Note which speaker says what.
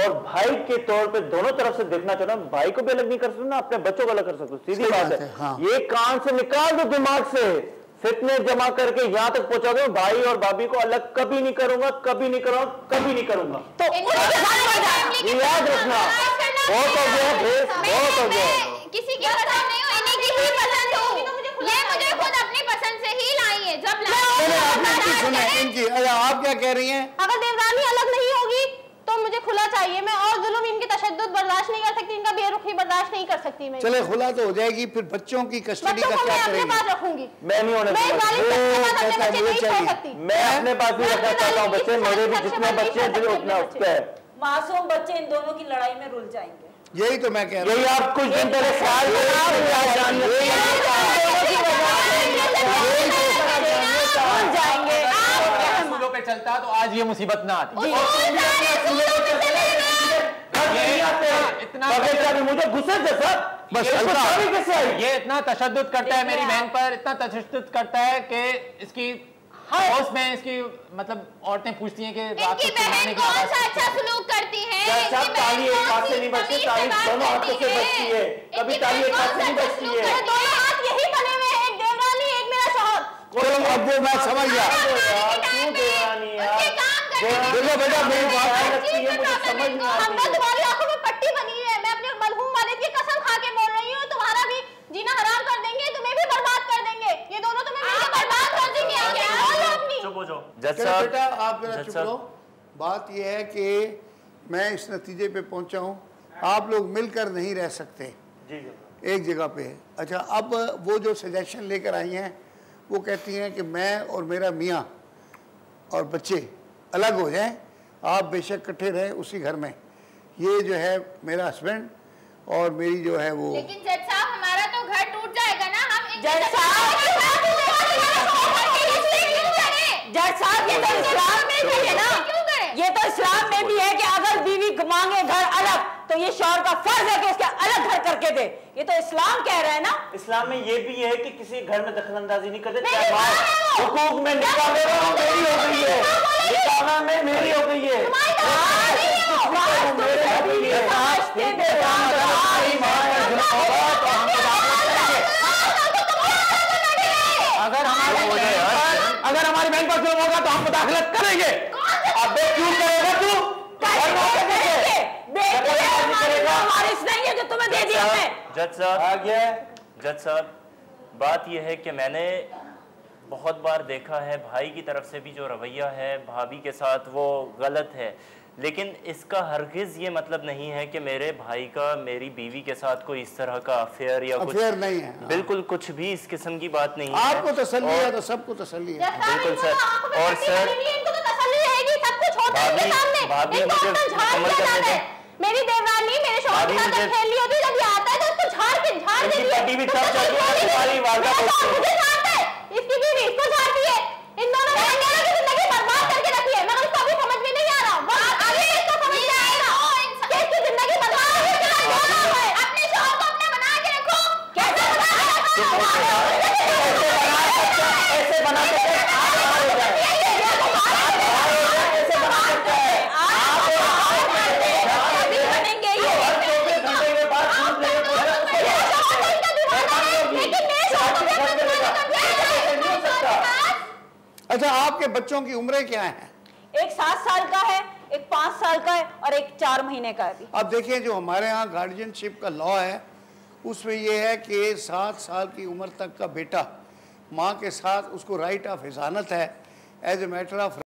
Speaker 1: और भाई के तौर पे दोनों तरफ से देखना चाह रहा हूं, भाई को भी अलग नहीं कर सकते ना, अपने बच्चों को अलग कर सकते, सीधी बात है।
Speaker 2: हाँ।
Speaker 1: ये कान से निकाल दो दिमाग से, फितने जमा करके यहां तक पहुंचा दो, भाई और भाभी को अलग कभी नहीं करूंगा, कभी नहीं करूंगा, कभी नहीं करूंगा।
Speaker 3: तो
Speaker 1: ये याद रखना, बहुत हो गया, बहुत हो गया।
Speaker 3: किसी की पसंद नहीं हो, इन्हीं की ही पसंद हो, ये मुझे खुद अपनी पसंद से ही लाई है। जब
Speaker 2: इनकी आप क्या कह रही हैं?
Speaker 4: अगर देवरानी अलग नहीं होगी तो मुझे खुला चाहिए। मैं और जुल्म, इनकी तशद्दुद बर्दाश्त नहीं कर सकती, इनका बेरुखी बर्दाश्त नहीं कर सकती मैं।
Speaker 2: चले खुला तो हो जाएगी, फिर बच्चों की कस्टडी का क्या करेंगे?
Speaker 4: मैं अपने पास रखूंगी।
Speaker 1: मैं नहीं होने
Speaker 4: मैं
Speaker 1: अपने पास भी रखना चाहता हूँ बच्चे, मेरे भी जितने बच्चे हैं उतना उठते हैं।
Speaker 5: मासूम बच्चे इन दोनों की लड़ाई में रुल जाएंगे।
Speaker 2: यही तो मैं कह रहा हूँ।
Speaker 1: यही आप कुछ दिन पहले
Speaker 6: पे चलता तो आज ये मुसीबत ना आती।
Speaker 1: मुझे गुस्से जैसा
Speaker 6: बस ये इतना तशद्दुद करता है मेरी बहन पर, इतना तशद्दुद करता है कि इसकी हाउस में इसकी मतलब औरतें पूछती हैं कि रात को
Speaker 3: बहन कौन सा अच्छा सलूक करती है?
Speaker 1: ताली एक हाथ से नहीं बजती, ताली दोनों हाथों से बजती है, कभी ताली एक हाथ से नहीं बजती है।
Speaker 4: दोनों हाथ यही बने हुए हैं, एक देवरानी एक मेरा शौहर।
Speaker 2: अब वो मैं समझ गया। देखो बेटा मेरी बात रखती है, मुझे समझ नहीं आती।
Speaker 4: तुम्हारी आंखों में पट्टी बनी हुई है, मैं अपने मरहूम वालिद की कसम खा के बोल रही हूँ, तुम्हारा भी जीना हराम कर देंगे, तुम्हें भी बर्बाद कर देंगे, ये दोनों तुम्हें मिलकर बर्बाद कर देंगे।
Speaker 1: चुप हो जाओ
Speaker 2: जज साहब। बेटा आप जरा चुप रहो। बात यह है कि मैं इस नतीजे पे पहुंचा हूँ, आप लोग मिलकर नहीं रह सकते एक जगह पे। अच्छा, अब वो जो सजेशन लेकर आई हैं वो कहती हैं कि मैं और मेरा मियाँ और बच्चे अलग हो जाएं, आप बेशक इकट्ठे रहें उसी घर में। ये जो है मेरा हस्बैंड और मेरी जो है वो।
Speaker 3: लेकिन जज साहब हमारा तो घर टूट जाएगा ना, हम
Speaker 4: जज साहब ये तो इस्लाम में भी है ना, ये तो इस्लाम में भी है कि अगर बीवी मांगे घर अलग तो ये शौहर का फर्ज है कि उसके अलग घर करके दे। ये तो इस्लाम कह रहा है ना।
Speaker 1: इस्लाम में ये भी है कि किसी घर में दखलंदाजी नहीं करते। हुकूक में निकाह मेरी हो गई है, निकाह में मेरी हो गई है।
Speaker 6: अगर हमारी बहन पर जुल्म होगा तो हम मुदाखलत करेंगे। अब क्यों करेगा तू?
Speaker 7: जज साहब, बात यह है कि मैंने बहुत बार देखा है भाई की तरफ से भी जो रवैया है भाभी के साथ वो गलत है, लेकिन इसका हरगिज़ ये मतलब नहीं है कि मेरे भाई का मेरी बीवी के साथ कोई इस तरह का अफेयर या कुछ
Speaker 2: नहीं है।
Speaker 7: बिल्कुल कुछ भी इस किस्म की बात नहीं है।
Speaker 2: आपको तसल्ली है तो सबको तसल्ली है।
Speaker 7: बिल्कुल सर। और सर भाभी मुझे मुकम्मल करने दें।
Speaker 4: मेरी देवरानी मेरे शौहर के साथ खेल रही होती, जब ये आता है तो उसको झाड़ के इसकी बीवी इसको झाड़ती है। इन दोनों की जिंदगी बर्बाद करके रखी है, मगर उसको अभी समझ में नहीं आ रहा। वो आगे इसको समझ में आएगा कि इसकी जिंदगी बर्बाद है। अपने शौहर को अपना बना के रखो। कैसे बना के
Speaker 2: अच्छा, आपके बच्चों की उम्रें क्या हैं?
Speaker 4: एक 7 साल का है, एक 5 साल का है और एक 4 महीने का है।
Speaker 2: अब देखिए, जो हमारे यहाँ गार्जियनशिप का लॉ है उसमें यह है कि 7 साल की उम्र तक का बेटा माँ के साथ उसको राइट ऑफ हिजानत है, एज ए मैटर ऑफ